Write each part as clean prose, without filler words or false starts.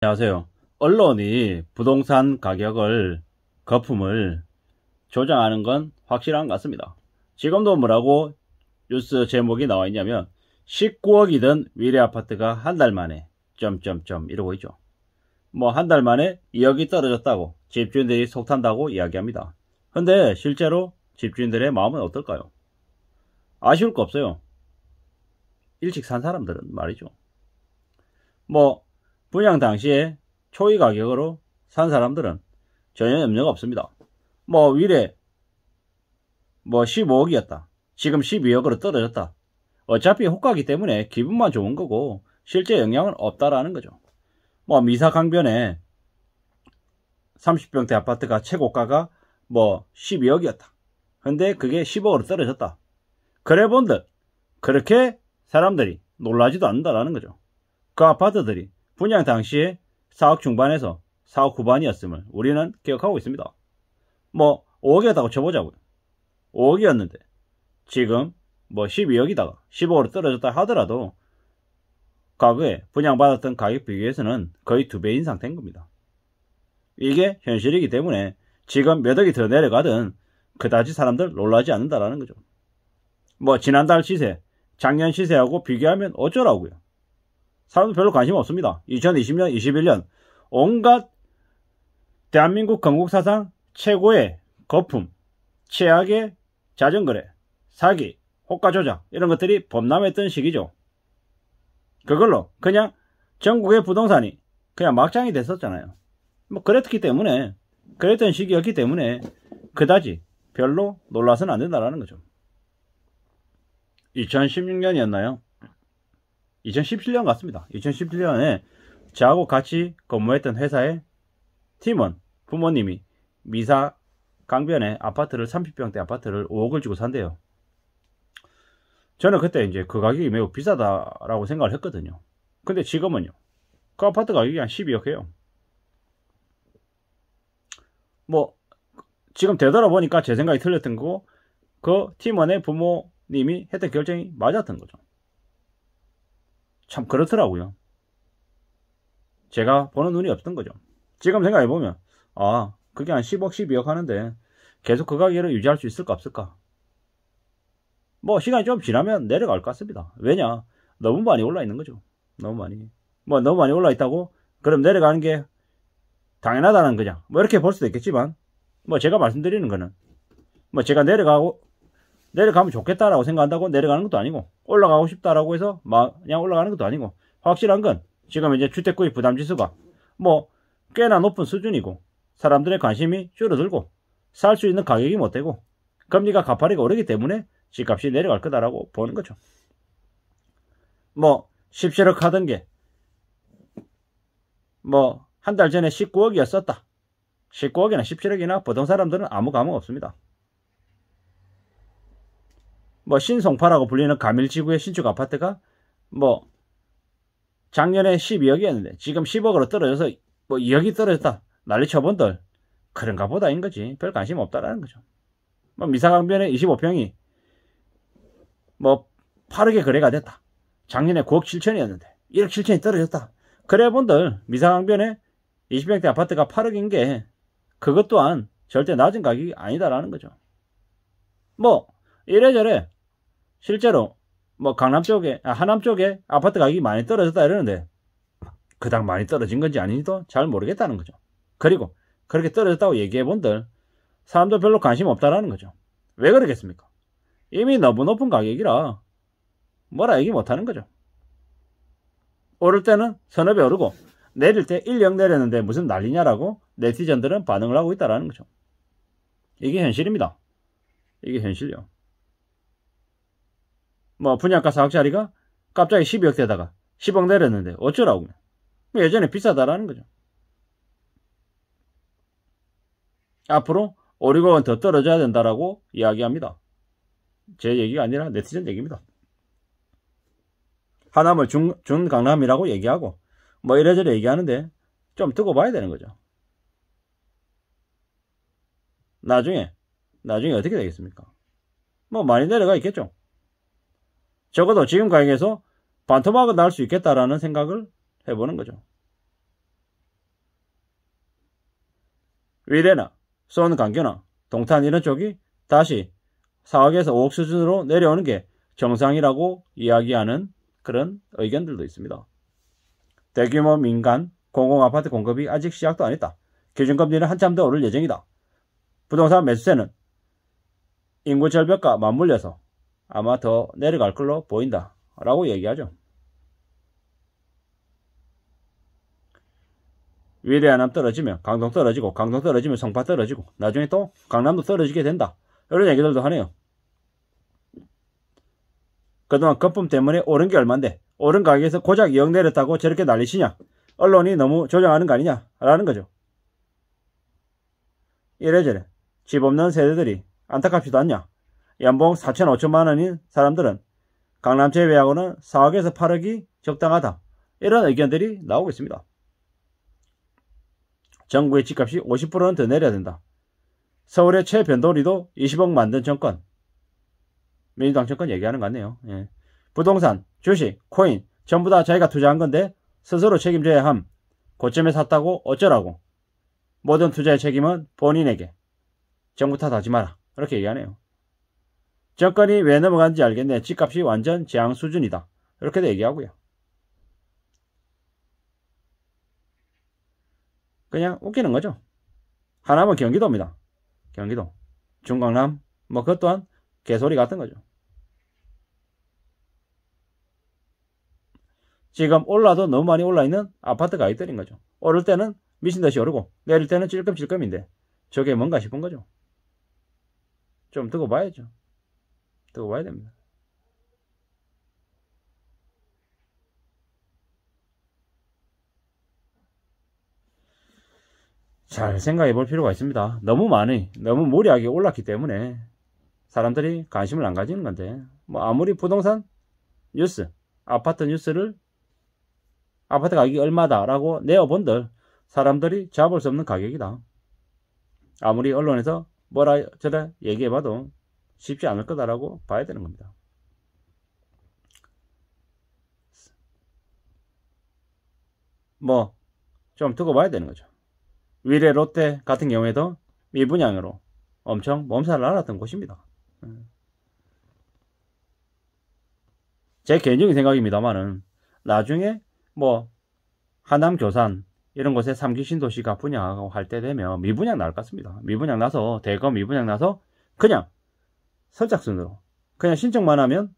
안녕하세요. 언론이 부동산 가격을, 거품을 조장하는 건 확실한 것 같습니다. 지금도 뭐라고 뉴스 제목이 나와 있냐면 19억이던 위례아파트가 한 달 만에 이러고 있죠. 뭐 한 달 만에 2억이 떨어졌다고 집주인들이 속탄다고 이야기합니다. 근데 실제로 집주인들의 마음은 어떨까요? 아쉬울 거 없어요. 일찍 산 사람들은 말이죠. 뭐 분양 당시에 초기 가격으로 산 사람들은 전혀 염려가 없습니다. 뭐 위례 15억이었다. 지금 12억으로 떨어졌다. 어차피 호가기 때문에 기분만 좋은 거고 실제 영향은 없다라는 거죠. 뭐 미사 강변에 30평대 아파트가 최고가가 12억이었다. 근데 그게 10억으로 떨어졌다. 그래 본들 그렇게 사람들이 놀라지도 않는다라는 거죠. 그 아파트들이 분양 당시에 4억 중반에서 4억 후반이었음을 우리는 기억하고 있습니다. 5억이었다고 쳐보자고요. 5억이었는데 지금 12억이다가 10억으로 떨어졌다 하더라도 과거에 분양받았던 가격 비교해서는 거의 2배 인상 된 겁니다. 이게 현실이기 때문에 지금 몇 억이 더 내려가든 그다지 사람들 놀라지 않는다라는 거죠. 지난달 시세, 작년 시세하고 비교하면 어쩌라고요. 사람들 별로 관심 없습니다. 2020년, 21년 온갖 대한민국 건국사상 최고의 거품, 최악의 자전거래, 사기, 호가조작 이런 것들이 범람했던 시기죠. 그걸로 그냥 전국의 부동산이 그냥 막장이 됐었잖아요. 그랬던 시기였기 때문에 그다지 별로 놀라서는 안 된다라는 거죠. 2016년이었나요? 2017년 같습니다. 2017년에 저하고 같이 근무했던 회사의 팀원 부모님이 미사 강변에 아파트를 30평대 아파트를 5억을 주고 산대요. 저는 그때 이제 그 가격이 매우 비싸다라고 생각을 했거든요. 근데 지금은요. 그 아파트 가격이 한 12억 해요. 지금 되돌아보니까 제 생각이 틀렸던 거고 그 팀원의 부모님이 했던 결정이 맞았던 거죠. 참 그렇더라고요. 제가 보는 눈이 없던 거죠. 지금 생각해보면 그게 한 10억 12억 하는데 계속 그 가격을 유지할 수 있을까 없을까. 시간이 좀 지나면 내려갈 것 같습니다. 왜냐 너무 많이 올라 있는 거죠. 너무 많이 올라 있다고 그럼 내려가는 게 당연하다는 그냥 이렇게 볼 수도 있겠지만 제가 말씀드리는 거는 제가 내려가면 좋겠다라고 생각한다고 내려가는 것도 아니고 올라가고 싶다라고 해서 그냥 올라가는 것도 아니고 확실한 건 지금 이제 주택구입 부담지수가 꽤나 높은 수준이고 사람들의 관심이 줄어들고 살 수 있는 가격이 못 되고 금리가 가파르게 오르기 때문에 집값이 내려갈 거다라고 보는 거죠. 17억 하던 게 한 달 전에 19억이었었다. 19억이나 17억이나 보통 사람들은 아무 감흥 없습니다. 신송파라고 불리는 가밀지구의 신축 아파트가 작년에 12억이었는데 지금 10억으로 떨어져서 2억이 떨어졌다 난리 쳐본들 그런가 보다인 거지 별 관심 없다라는 거죠. 미사강변에 25평이 8억에 거래가 됐다. 작년에 9억 7천이었는데 1억 7천이 떨어졌다. 그래 본들 미사강변에 20평대 아파트가 8억인 게 그것 또한 절대 낮은 가격이 아니다라는 거죠. 이래저래 실제로 강남 쪽에 하남 쪽에 아파트 가격이 많이 떨어졌다 이러는데 그닥 많이 떨어진 건지 아닌지도 잘 모르겠다는 거죠. 그리고 그렇게 떨어졌다고 얘기해 본들 사람들 별로 관심 없다라는 거죠. 왜 그러겠습니까? 이미 너무 높은 가격이라 뭐라 얘기 못하는 거죠. 오를 때는 서너 배 오르고 내릴 때 1억 내렸는데 무슨 난리냐라고 네티즌들은 반응을 하고 있다라는 거죠. 이게 현실입니다. 이게 현실이요. 분양가 4억짜리가 갑자기 12억 되다가 10억 내렸는데 어쩌라고. 예전에 비싸다라는 거죠. 앞으로 5, 6억은 더 떨어져야 된다라고 이야기합니다. 제 얘기가 아니라 네티즌 얘기입니다. 하남을 준강남이라고 얘기하고 이래저래 얘기하는데 좀 두고 봐야 되는 거죠. 나중에 어떻게 되겠습니까? 많이 내려가 있겠죠. 적어도 지금 가격에서 반토막은 날 수 있겠다라는 생각을 해보는 거죠. 위례나 수원 강교나 동탄 이런 쪽이 다시 4억에서 5억 수준으로 내려오는 게 정상이라고 이야기하는 그런 의견들도 있습니다. 대규모 민간 공공아파트 공급이 아직 시작도 안 했다. 기준금리는 한참 더 오를 예정이다. 부동산 매수세는 인구 절벽과 맞물려서 아마 더 내려갈 걸로 보인다 라고 얘기하죠. 위례 하남 떨어지면 강동 떨어지고, 강동 떨어지면 송파 떨어지고, 나중에 또 강남도 떨어지게 된다. 이런 얘기들도 하네요. 그동안 거품 때문에 오른 게 얼만데 오른 가격에서 고작 2억 내렸다고 저렇게 난리치냐. 언론이 너무 조장하는 거 아니냐 라는 거죠. 이래저래 집 없는 세대들이 안타깝지도 않냐. 연봉 4천 5천만 원인 사람들은 강남 제외하고는 4억에서 8억이 적당하다. 이런 의견들이 나오고 있습니다. 정부의 집값이 50%는 더 내려야 된다. 서울의 최변도리도 20억 만든 정권, 민주당 정권 얘기하는 것 같네요. 예. 부동산, 주식, 코인 전부 다 자기가 투자한 건데 스스로 책임져야 함. 고점에 샀다고 어쩌라고. 모든 투자의 책임은 본인에게. 정부 탓하지 마라. 이렇게 얘기하네요. 정권이 왜 넘어간지 알겠네. 집값이 완전 재앙 수준이다. 이렇게도 얘기하고요. 그냥 웃기는 거죠. 하나는 경기도입니다. 경기도. 중강남, 뭐 그것 또한 개소리 같은 거죠. 지금 올라도 너무 많이 올라있는 아파트 가격들인 거죠. 오를 때는 미친듯이 오르고 내릴 때는 찔끔찔끔인데 저게 뭔가 싶은 거죠. 좀 두고 봐야죠. 두고 봐야 됩니다. 잘 생각해 볼 필요가 있습니다. 너무 무리하게 올랐기 때문에 사람들이 관심을 안 가지는 건데, 뭐 아무리 부동산 뉴스, 아파트 뉴스를 아파트 가격이 얼마다라고 내어본들 사람들이 잡을 수 없는 가격이다. 아무리 언론에서 뭐라 저라 얘기해봐도 쉽지 않을 거다라고 봐야 되는 겁니다. 뭐 좀 두고 봐야 되는 거죠. 위례 롯데 같은 경우에도 미분양으로 엄청 몸살을 앓았던 곳입니다. 제 개인적인 생각입니다만은 나중에 뭐 하남 교산 이런 곳에 3기 신도시가 분양하고 할 때 되면 미분양 나올 것 같습니다. 미분양 나서 대거 미분양 나서 그냥 선착순으로 그냥 신청만 하면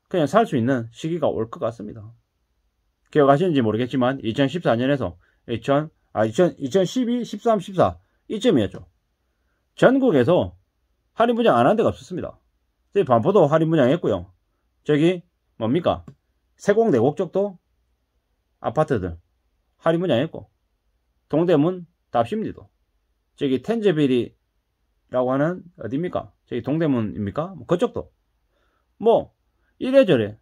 그냥 살 수 있는 시기가 올 것 같습니다. 기억하시는지 모르겠지만 2014년에서 2012, 13, 14 이쯤이었죠. 전국에서 할인 분양 안 한 데가 없었습니다. 저희 반포도 할인 분양했고요. 저기 뭡니까 세공대곡 쪽도 아파트들 할인 분양했고, 동대문 답심리도 저기 텐제빌이라고 하는 어디입니까? 저기 동대문입니까? 뭐 그쪽도 뭐 이래저래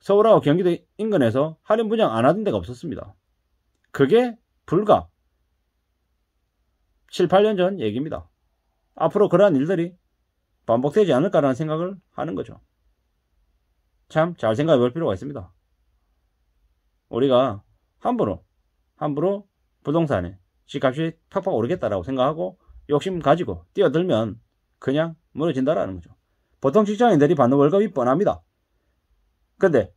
서울하고 경기도 인근에서 할인 분양 안 하던 데가 없었습니다. 그게 불과 7, 8년 전 얘기입니다. 앞으로 그러한 일들이 반복되지 않을까라는 생각을 하는 거죠. 참 잘 생각해 볼 필요가 있습니다. 우리가 함부로 부동산에 집값이 팍팍 오르겠다라고 생각하고 욕심 가지고 뛰어들면 그냥 무너진다라는 거죠. 보통 직장인들이 받는 월급이 뻔합니다. 근데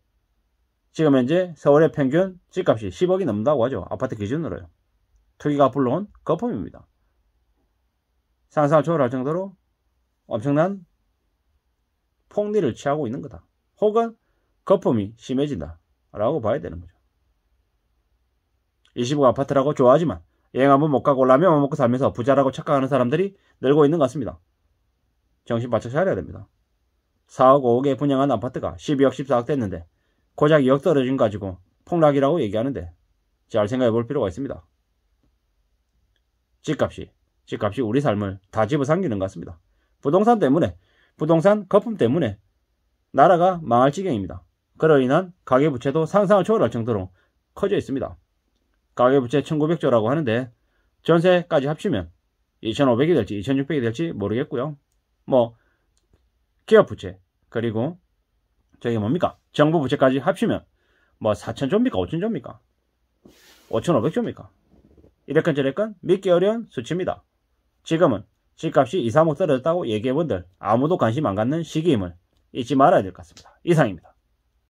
지금 현재 서울의 평균 집값이 10억이 넘는다고 하죠. 아파트 기준으로요. 투기가 불러온 거품입니다. 상상을 초월할 정도로 엄청난 폭리를 취하고 있는 거다. 혹은 거품이 심해진다 라고 봐야 되는 거죠. 20억 아파트라고 좋아하지만 여행 한번 못 가고 라면만 먹고 살면서 부자라고 착각하는 사람들이 늘고 있는 것 같습니다. 정신 바짝 차려야 됩니다. 4억 5억에 분양한 아파트가 12억 14억 됐는데 고작 2억 떨어진 거 가지고 폭락이라고 얘기하는데 잘 생각해 볼 필요가 있습니다. 집값이 우리 삶을 다 집어삼키는 것 같습니다. 부동산 때문에, 부동산 거품 때문에 나라가 망할 지경입니다. 그로 인한 가계부채도 상상을 초월할 정도로 커져 있습니다. 가계부채 1900조라고 하는데 전세까지 합치면 2500이 될지 2600이 될지 모르겠고요. 뭐 기업부채 그리고 저기 뭡니까 정부부채까지 합치면 뭐 4000조입니까 5000조입니까 5500조입니까 이래건 저래건 믿기 어려운 수치입니다. 지금은 집값이 2, 3억 떨어졌다고 얘기해본들 아무도 관심 안 갖는 시기임을 잊지 말아야 될 것 같습니다. 이상입니다.